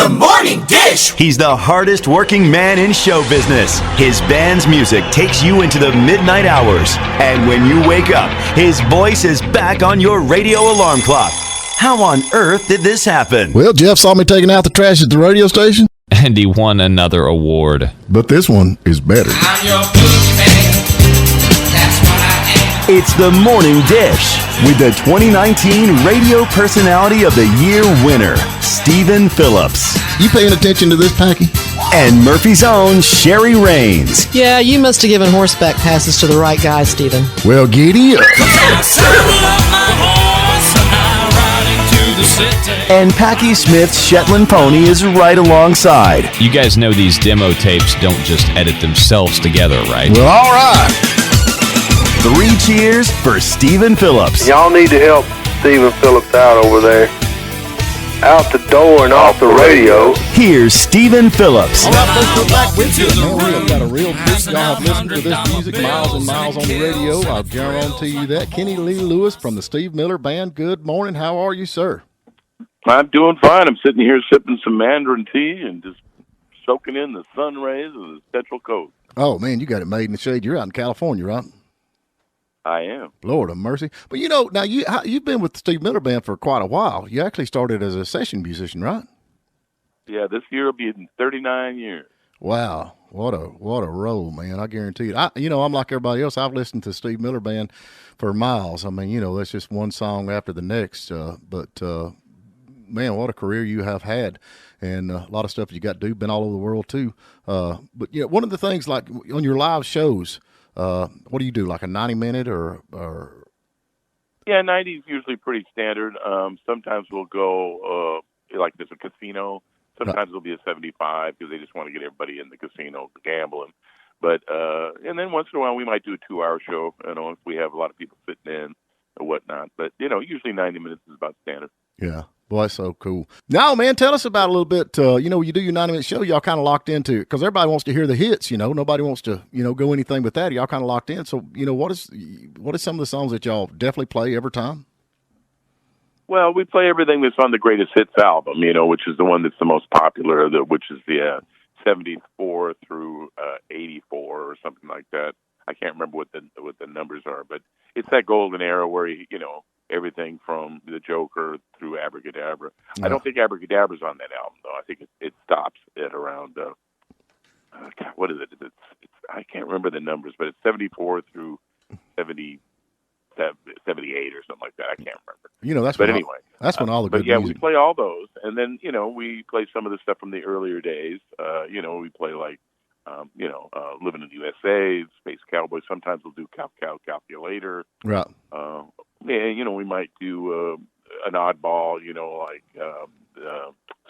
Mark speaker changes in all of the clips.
Speaker 1: The Morning Dish.
Speaker 2: He's the hardest working man in show business. His band's music takes you into the midnight hours. And when you wake up, his voice is back on your radio alarm clock. How on earth did this happen?
Speaker 3: Well, Jeff saw me taking out the trash at the radio station.
Speaker 4: And he won another award.
Speaker 3: But this one is better.
Speaker 1: I'm your boogeyman. That's what I am.
Speaker 2: It's The Morning Dish with the 2019 Radio Personality of the Year winner, Stephen Phillips.
Speaker 3: You paying attention to this, Packy?
Speaker 2: And Murphy's own Sherry Raines.
Speaker 5: Yeah, you must have given horseback passes to the right guy, Stephen.
Speaker 3: Well, giddy up.
Speaker 2: And Packy Smith's Shetland pony is right alongside.
Speaker 4: You guys know these demo tapes don't just edit themselves together, right?
Speaker 3: Well, all right.
Speaker 2: 3 cheers for Stephen Phillips.
Speaker 6: Y'all need to help Stephen Phillips out over there. Out the door and off the radio.
Speaker 2: Here's Stephen Phillips.
Speaker 3: All right, folks, we're back with you. Man, we have got a real treat. Y'all have listened to this music miles and miles on the radio. I'll guarantee you that. Kenny Lee Lewis from the Steve Miller Band. Good morning. How are you, sir?
Speaker 7: I'm doing fine. I'm sitting here sipping some Mandarin tea and just soaking in the sun rays of the Central Coast.
Speaker 3: Oh, man, you got it made in the shade. You're out in California, right?
Speaker 7: I am.
Speaker 3: Lord of mercy. But, you know, now you've been with the Steve Miller Band for quite a while. You actually started as a session musician, right?
Speaker 7: Yeah, this year will be in 39 years.
Speaker 3: Wow. What a role, man. I guarantee you. I'm like everybody else. I've listened to Steve Miller Band for miles. I mean, you know, that's just one song after the next. But man, what a career you have had. And a lot of stuff you got to do. Been all over the world, too. But, you know, one of the things, like on your live shows, what do you do, like a 90-minute or?
Speaker 7: Yeah, 90 is usually pretty standard. Sometimes we'll go, like there's a casino. Sometimes it'll be a 75 because they just want to get everybody in the casino gambling. But and then once in a while we might do a 2-hour show, you know, if we have a lot of people sitting in or whatnot. But, you know, usually 90 minutes is about standard.
Speaker 3: Yeah. Boy, that's so cool. Now, man, tell us about a little bit, you know, you do your 90-minute show, y'all kind of locked into it, because everybody wants to hear the hits, you know. Nobody wants to, you know, go anything but that. Y'all kind of locked in. So, you know, what is some of the songs that y'all definitely play every time?
Speaker 7: Well, we play everything that's on the Greatest Hits album, you know, which is the one that's the most popular, which is the 74 through 84 or something like that. I can't remember what the numbers are, but it's that golden era where, you know, everything from the Joker through Abracadabra. Yeah. I don't think Abracadabra's on that album, though. I think it stops at around, God, what is it? It's I can't remember the numbers, but it's 74 through 78 or something like that. I can't remember.
Speaker 3: You know, that's
Speaker 7: when
Speaker 3: all the good
Speaker 7: music.
Speaker 3: music.
Speaker 7: We play all those. And then, you know, we play some of the stuff from the earlier days. You know, we play like, Living in the USA, Space Cowboy. Sometimes we'll do Calculator.
Speaker 3: Right.
Speaker 7: Yeah, you know, we might do an oddball, you know, like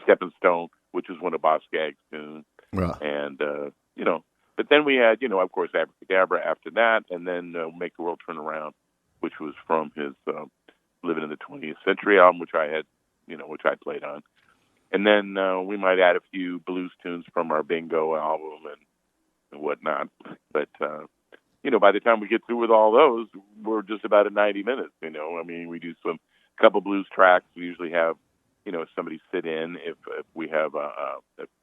Speaker 7: Stepping Stone, which is one of Boz Scaggs' tunes.
Speaker 3: Right.
Speaker 7: And, you know, but then we had, you know, of course, Abracadabra after that, and then Make the World Turn Around, which was from his Living in the 20th Century album, which I played on. And then we might add a few blues tunes from our Bingo album and whatnot. But, you know, by the time we get through with all those, we're just about at 90 minutes, you know. I mean, we do a couple blues tracks. We usually have, you know, somebody sit in if we have,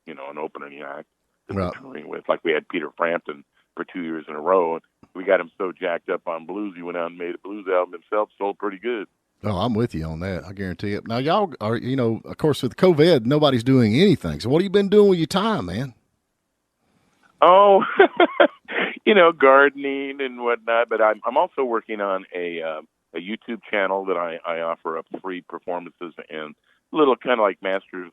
Speaker 7: you know, an opening act that we're touring with. Like we had Peter Frampton for 2 years in a row, and we got him so jacked up on blues, he went out and made a blues album himself, sold pretty good.
Speaker 3: Oh, I'm with you on that. I guarantee it. Now, y'all are, you know, of course, with COVID, nobody's doing anything. So what have you been doing with your time, man?
Speaker 7: Oh, you know, gardening and whatnot. But I'm also working on a YouTube channel that I offer up free performances and little kind of like master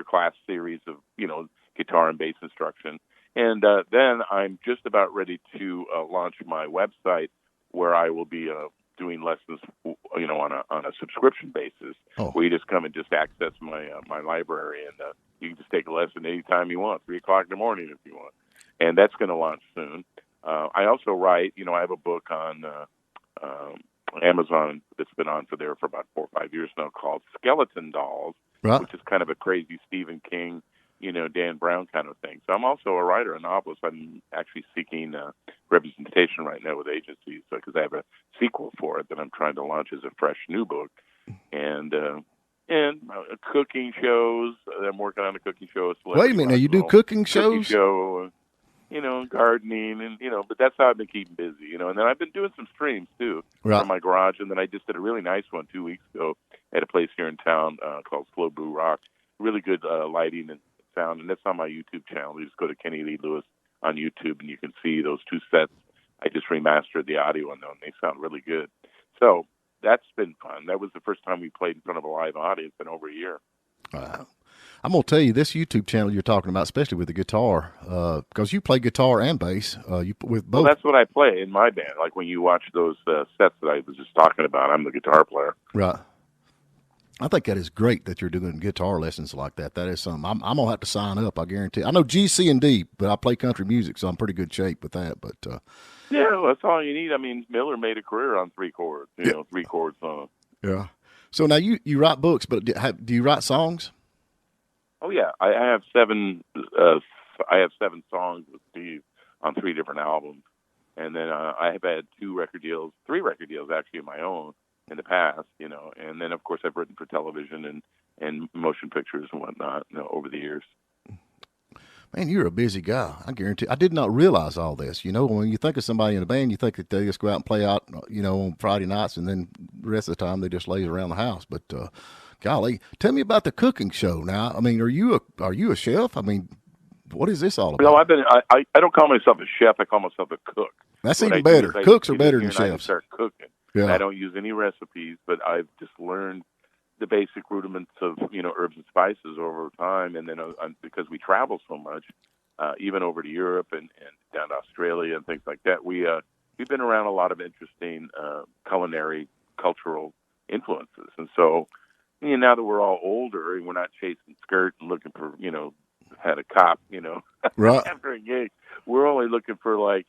Speaker 7: class series of, you know, guitar and bass instruction. And then I'm just about ready to launch my website where I will be doing lessons, you know, on a subscription basis, where you just come and just access my library, and you can just take a lesson anytime you want, 3:00 in the morning if you want. And that's going to launch soon. I also write, you know, I have a book on Amazon that's been on for about 4 or 5 years now called Skeleton Dolls, which is kind of a crazy Stephen King, you know, Dan Brown kind of thing. So I'm also a writer, a novelist. I'm actually seeking representation right now with agencies because I have a sequel for it that I'm trying to launch as a fresh new book. And, and cooking shows. I'm working on a cooking show.
Speaker 3: Wait a minute, now you do cooking shows?
Speaker 7: Show, gardening, and but that's how I've been keeping busy, and then I've been doing some streams too from my garage, and then I just did a really nice one 2 weeks ago at a place here in town called Slow Brew Rock. Really good lighting and sound, and that's on my YouTube channel. You just go to Kenny Lee Lewis on YouTube, and you can see those 2 sets. I just remastered the audio on them, and they sound really good. So that's been fun. That was the first time we played in front of a live audience in over a year.
Speaker 3: I'm going to tell you, this YouTube channel you're talking about, especially with the guitar, because you play guitar and bass with both.
Speaker 7: Well, that's what I play in my band. Like when you watch those sets that I was just talking about, I'm the guitar player.
Speaker 3: Right. I think that is great that you're doing guitar lessons like that. That is something. I'm going to have to sign up, I guarantee. I know G, C, and D, but I play country music, so I'm pretty good shape with that. But
Speaker 7: yeah, well, that's all you need. I mean, Miller made a career on 3 chords, 3 chord song.
Speaker 3: Yeah. So now you write books, but do you write songs?
Speaker 7: Oh yeah, I have 7. I have 7 songs with Steve on 3 different albums, and then I have had 3 record deals actually of my own in the past, and then of course I've written for television and motion pictures and whatnot, over the years.
Speaker 3: Man, you're a busy guy. I guarantee. I did not realize all this. When you think of somebody in a band, you think that they just go out and play out, on Friday nights, and then the rest of the time they just laze around the house. But golly, tell me about the cooking show. Now, I mean, are you a chef? I mean, what is this all about?
Speaker 7: No, I don't call myself a chef. I call myself a cook.
Speaker 3: That's even better. Cooks are better than chefs.
Speaker 7: I start cooking. Yeah. I don't use any recipes, but I've just learned the basic rudiments of herbs and spices over time, and then because we travel so much, even over to Europe and down to Australia and things like that, we've been around a lot of interesting culinary cultural influences, and so now that we're all older and we're not chasing skirt and looking for had a cop
Speaker 3: right.
Speaker 7: after a gig, we're only looking for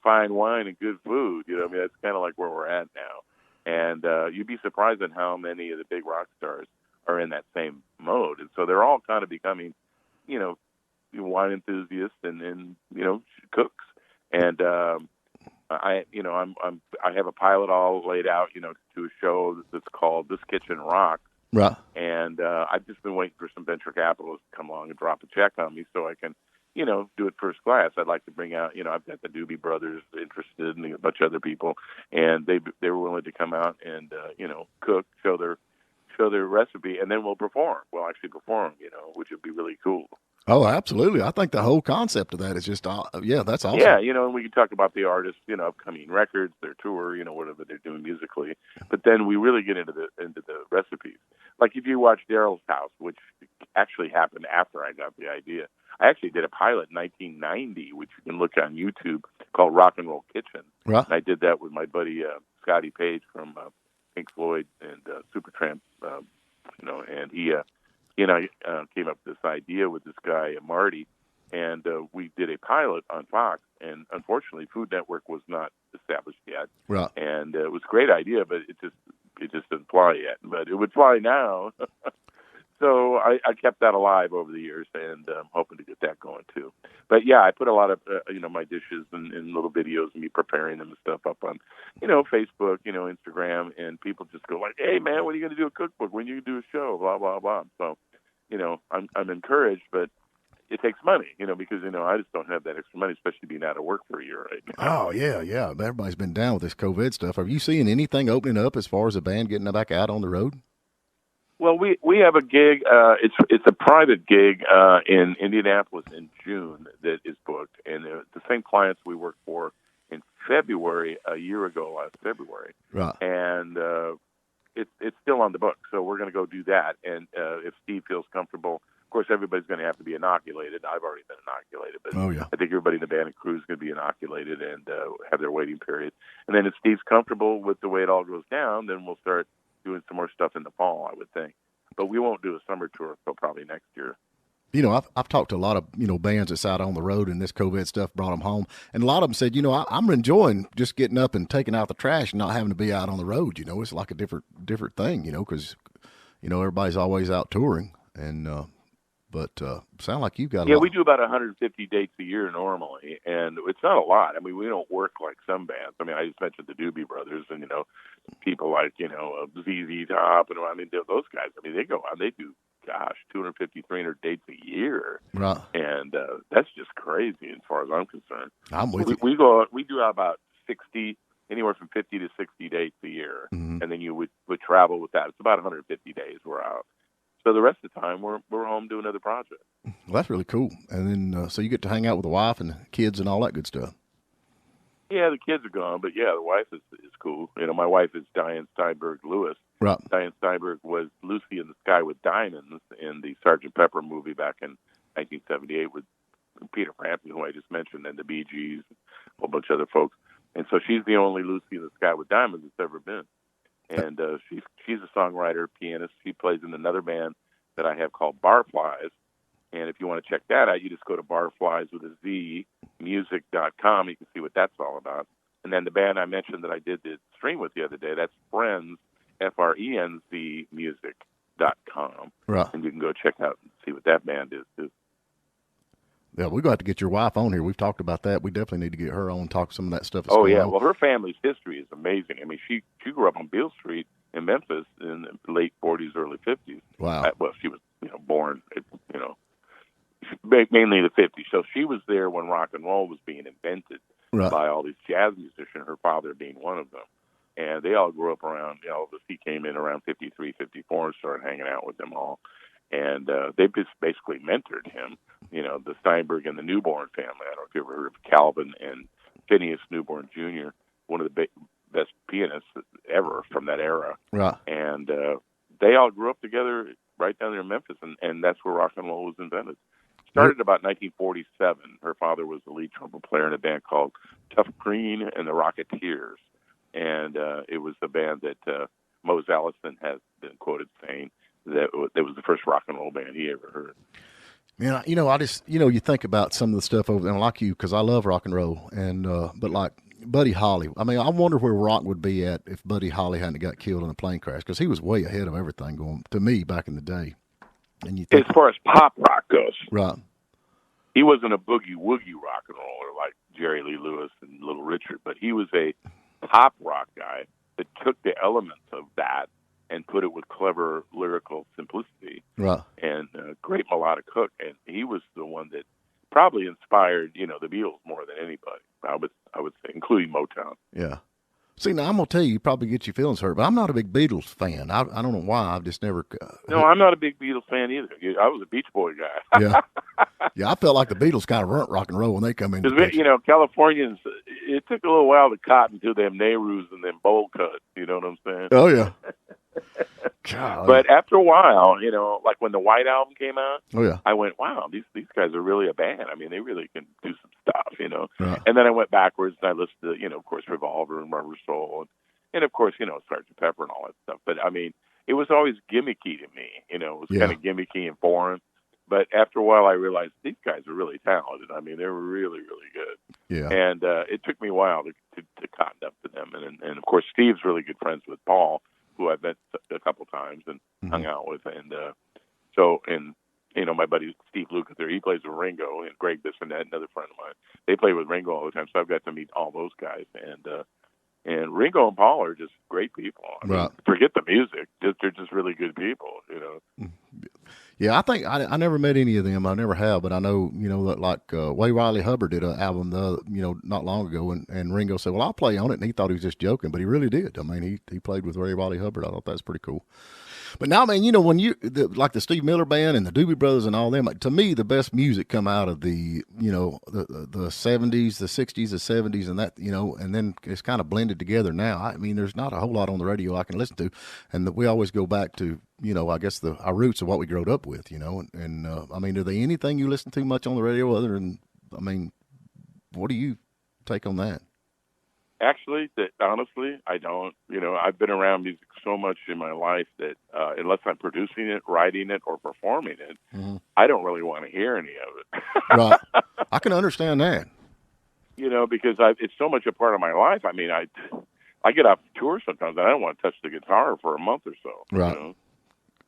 Speaker 7: fine wine and good food. That's kind of like where we're at now. And you'd be surprised at how many of the big rock stars are in that same mode. And so they're all kind of becoming, wine enthusiasts and cooks. And I have a pilot all laid out, to a show that's called This Kitchen Rocks.
Speaker 3: Right.
Speaker 7: And I've just been waiting for some venture capitalists to come along and drop a check on me so I can, do it first class. I'd like to bring out, I've got the Doobie Brothers interested and a bunch of other people, and they were willing to come out and, cook, show their recipe, and then we'll perform. We'll actually perform, which would be really cool.
Speaker 3: Oh, absolutely. I think the whole concept of that is just, that's awesome.
Speaker 7: Yeah, and we can talk about the artists, upcoming records, their tour, whatever they're doing musically. But then we really get into the recipes. Like if you watch Daryl's House, which actually happened after I got the idea. I actually did a pilot in 1990, which you can look on YouTube, called Rock and Roll Kitchen.
Speaker 3: Right.
Speaker 7: And I did that with my buddy Scotty Page from Pink Floyd and Supertramp, and he and I came up with this idea with this guy, Marty, and we did a pilot on Fox, and unfortunately Food Network was not established yet.
Speaker 3: Right.
Speaker 7: And it was a great idea, but it just didn't fly yet. But it would fly now. So I kept that alive over the years, and I'm hoping to get that going too. But yeah, I put a lot of my dishes in little videos and me preparing them and stuff up on Facebook, Instagram, and people just go like, "Hey man, when are you going to do a cookbook? When are you going to do a show?" Blah blah blah. So I'm encouraged, but it takes money, because I just don't have that extra money, especially being out of work for a year right now.
Speaker 3: Oh yeah. Everybody's been down with this COVID stuff. Are you seeing anything opening up as far as the band getting back out on the road?
Speaker 7: Well, we have a gig. It's a private gig in Indianapolis in June that is booked, and the same clients we worked for in February a year ago, last February.
Speaker 3: Right.
Speaker 7: And it's still on the book, so we're going to go do that. And if Steve feels comfortable, of course, everybody's going to have to be inoculated. I've already been inoculated, but I think everybody in the band and crew is going to be inoculated and have their waiting period. And then if Steve's comfortable with the way it all goes down, then we'll start doing some more stuff in the fall, I would think. But we won't do a summer tour until probably next year.
Speaker 3: I've talked to a lot of, bands that's out on the road, and this COVID stuff brought them home. And a lot of them said, I'm enjoying just getting up and taking out the trash and not having to be out on the road. It's like a different thing, because, everybody's always out touring. And But sound like you've got a
Speaker 7: Yeah,
Speaker 3: lot.
Speaker 7: we do about 150 dates a year normally, and it's not a lot. I mean, we don't work like some bands. I mean, I just mentioned the Doobie Brothers, and people like ZZ Top, and I mean those guys. I mean, they go out, they do 250, 300 dates a year,
Speaker 3: Right.
Speaker 7: and that's just crazy as far as I'm concerned.
Speaker 3: I'm with you.
Speaker 7: We do about 60, anywhere from 50 to 60 dates a year,
Speaker 3: Mm-hmm.
Speaker 7: and then you would travel with that. It's about 150 days we're out. So the rest of the time we're home doing other projects.
Speaker 3: Well, that's really cool. And then so you get to hang out with the wife and the kids and all that good stuff.
Speaker 7: Yeah, the kids are gone, but yeah, the wife is cool. My wife is Diane Steinberg Lewis.
Speaker 3: Right.
Speaker 7: Diane Steinberg was Lucy in the Sky with Diamonds in the Sgt. Pepper movie back in 1978 with Peter Frampton, who I just mentioned, and the Bee Gees, a whole bunch of other folks. And so she's the only Lucy in the Sky with Diamonds that's ever been. And she's a songwriter, pianist. She plays in another band that I have called Barflies. And if you want to check that out, you just go to barflies with a Z, music.com. You can see what that's all about. And then the band I mentioned that I did the stream with the other day, that's Friends, FRENZ music.com.
Speaker 3: Right.
Speaker 7: And you can go check out and see what that band is too.
Speaker 3: Yeah, we're going to have to get your wife on here. We've talked about that. We definitely need to get her on, talk some of that stuff.
Speaker 7: Oh, yeah. Well, her family's history is amazing. I mean, she grew up on Beale Street in Memphis in the late 40s, early 50s.
Speaker 3: Wow.
Speaker 7: Well, she was, born, mainly the 50s. So she was there when rock and roll was being invented by all these jazz musicians, her father being one of them. And they all grew up around, Elvis. He came in around 53, 54 and started hanging out with them all. And they just basically mentored him, the Steinberg and the Newborn family. I don't know if you ever heard of Calvin and Phineas Newborn Jr., one of the best pianists ever from that era.
Speaker 3: Right.
Speaker 7: And they all grew up together right down there in Memphis, and that's where rock and roll was invented. Started about 1947. Her father was the lead trumpet player in a band called Tough Green and the Rocketeers. And it was the band that Mose Allison has been quoted saying that was the first rock and roll band he ever heard.
Speaker 3: Man, I just, you think about some of the stuff over there, and like you, because I love rock and roll, and but like Buddy Holly, I mean, I wonder where rock would be at if Buddy Holly hadn't got killed in a plane crash, because he was way ahead of everything going to me back in the day. And you think,
Speaker 7: as far as pop rock goes,
Speaker 3: right?
Speaker 7: He wasn't a boogie woogie rock and roller like Jerry Lee Lewis and Little Richard, but he was a pop rock guy that took the elements of that and put it with clever lyrical simplicity,
Speaker 3: right?
Speaker 7: And great melodic hook. And he was the one that probably inspired, the Beatles more than anybody. I would say, including Motown.
Speaker 3: Yeah. See, now I'm gonna tell you, you probably get your feelings hurt, but I'm not a big Beatles fan. I don't know why. I've just never.
Speaker 7: No, I'm not a big Beatles fan either. I was a Beach Boy guy.
Speaker 3: Yeah. Yeah, I felt like the Beatles kind of runt rock and roll when they come in.
Speaker 7: Because Californians, it took a little while to cotton to them Nehrus and them bowl cuts. You know what I'm saying?
Speaker 3: Oh yeah. God.
Speaker 7: But after a while, like when the White Album came out,
Speaker 3: oh yeah,
Speaker 7: I went, wow, these guys are really a band. I mean, they really can do some stuff,
Speaker 3: Right.
Speaker 7: And then I went backwards and I listened to, of course, Revolver and Rubber Soul and of course, Sgt. Pepper and all that stuff. But I mean, it was always gimmicky to me. It was kind of gimmicky and foreign. But after a while, I realized these guys are really talented. I mean, they were really, really good.
Speaker 3: Yeah. And
Speaker 7: it took me a while to cotton up to them. And of course, Steve's really good friends with Paul, who I've met a couple times and hung out with. And my buddy Steve Lukather, he plays with Ringo, and Greg Bissonette, another friend of mine. They play with Ringo all the time, so I've got to meet all those guys. And Ringo and Paul are just great people. I mean, forget the music; they're just really good people.
Speaker 3: Yeah, I think I never met any of them. I never have, but I know that like Way Riley Hubbard did an album not long ago, and Ringo said, "Well, I'll play on it," and he thought he was just joking, but he really did. I mean, he played with Way Riley Hubbard. I thought that was pretty cool. But now, man, when like the Steve Miller Band and the Doobie Brothers and all them, to me, the best music come out of the 70s, the 60s, the 70s, and that, and then it's kind of blended together now. I mean, there's not a whole lot on the radio I can listen to, and we always go back to, I guess our roots of what we grew up with, and I mean, are there anything you listen to much on the radio other than, I mean, what do you take on that?
Speaker 7: Actually, honestly, I don't. I've been around music so much in my life that unless I'm producing it, writing it, or performing it, I don't really want to hear any of it.
Speaker 3: Right. I can understand that.
Speaker 7: Because it's so much a part of my life. I mean, I get off tour sometimes, and I don't want to touch the guitar for a month or so.
Speaker 3: Right.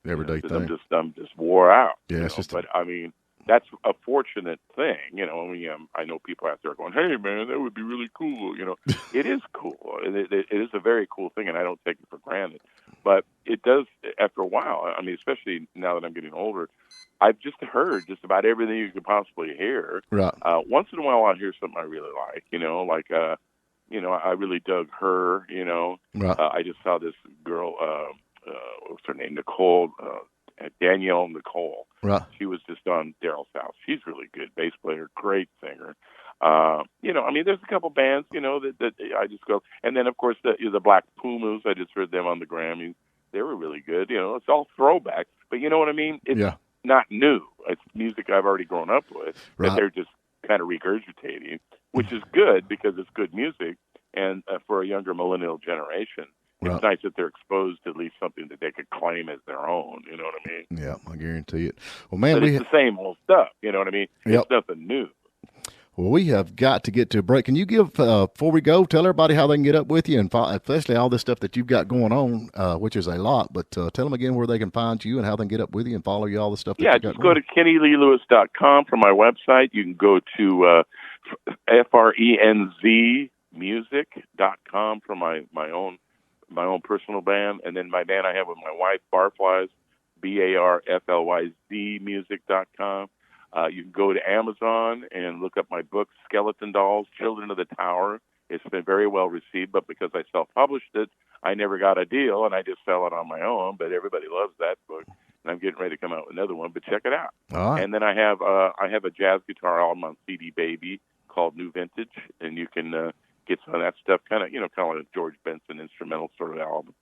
Speaker 3: everyday
Speaker 7: 'cause
Speaker 3: thing.
Speaker 7: I'm just wore out.
Speaker 3: Yeah, it's just.
Speaker 7: But I mean, that's a fortunate thing. I mean, I know people out there going, "Hey, man, that would be really cool." It is cool. It is a very cool thing, and I don't take it for granted. But it does after a while. I mean, especially now that I'm getting older, I've just heard just about everything you could possibly hear.
Speaker 3: Right.
Speaker 7: Once in a while, I'll hear something I really like. I really dug her.
Speaker 3: Right.
Speaker 7: I just saw this girl. What's her name? Danielle Nicole.
Speaker 3: Right.
Speaker 7: She was just on Daryl's house. She's really good bass player, great singer. I mean, there's a couple bands, that I just go. And then, of course, the Black Pumas. I just heard them on the Grammys. They were really good. It's all throwback. But you know what I mean? It's not new. It's music I've already grown up with that they're just kind of regurgitating, which is good because it's good music. And for a younger millennial generation, it's nice that they're exposed to at least something that they could claim as their own. You know what I mean?
Speaker 3: Yeah, I guarantee it. Well, man,
Speaker 7: but it's the same old stuff. You know what I mean?
Speaker 3: Yep.
Speaker 7: It's nothing new.
Speaker 3: Well, we have got to get to a break. Can you give, before we go, tell everybody how they can get up with you, and especially all this stuff that you've got going on, which is a lot, but tell them again where they can find you and how they can get up with you and follow you, all the stuff that you got
Speaker 7: just
Speaker 3: going
Speaker 7: go to KennyLeeLewis.com for my website. You can go to FRENZmusic.com for my own personal band, and then my band I have with my wife, Barflies, BARFLYZ music.com. You can go to Amazon and look up my book, Skeleton Dolls, Children of the Tower. It's been very well received, but because I self-published it, I never got a deal, and I just sell it on my own. But everybody loves that book, and I'm getting ready to come out with another one. But check it out.
Speaker 3: All right.
Speaker 7: And then I have a jazz guitar album on CD Baby called New Vintage, and you can get some of that stuff, kind of like a George Benson instrumental sort of album,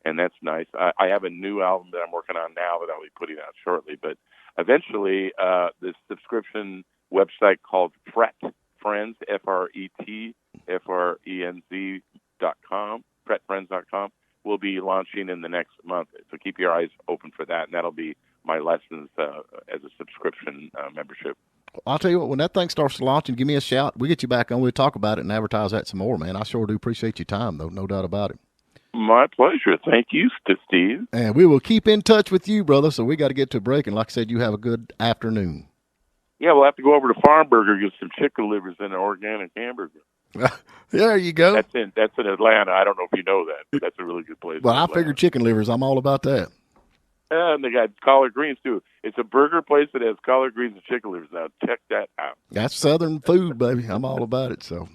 Speaker 7: and that's nice. I have a new album that I'm working on now that I'll be putting out shortly, but eventually this subscription website called Fret Friends, FRETFRENZ.com, FretFriends.com, will be launching in the next month. So keep your eyes open for that, and that'll be my lessons as a subscription membership.
Speaker 3: I'll tell you what, when that thing starts launching, give me a shout. We'll get you back on. We'll talk about it and advertise that some more, man. I sure do appreciate your time, though. No doubt about it.
Speaker 7: My pleasure. Thank you, Steve.
Speaker 3: And we will keep in touch with you, brother. So we got to get to a break. And like I said, you have a good afternoon.
Speaker 7: Yeah, we'll have to go over to Farm Burger, get some chicken livers and an organic hamburger.
Speaker 3: There you go.
Speaker 7: That's in Atlanta. I don't know if you know that, but that's a really good place.
Speaker 3: Well, I figured chicken livers. I'm all about that.
Speaker 7: And they got collard greens, too. It's a burger place that has collard greens and chicken livers. Now, check that out.
Speaker 3: That's Southern food, baby. I'm all about it. So,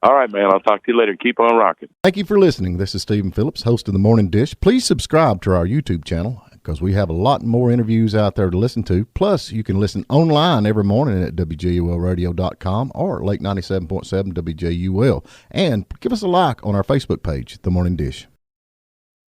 Speaker 7: all right, man. I'll talk to you later. Keep on rocking.
Speaker 3: Thank you for listening. This is Stephen Phillips, host of The Morning Dish. Please subscribe to our YouTube channel because we have a lot more interviews out there to listen to. Plus, you can listen online every morning at WJULradio.com or Lake 97.7 WJUL. And give us a like on our Facebook page, The Morning Dish.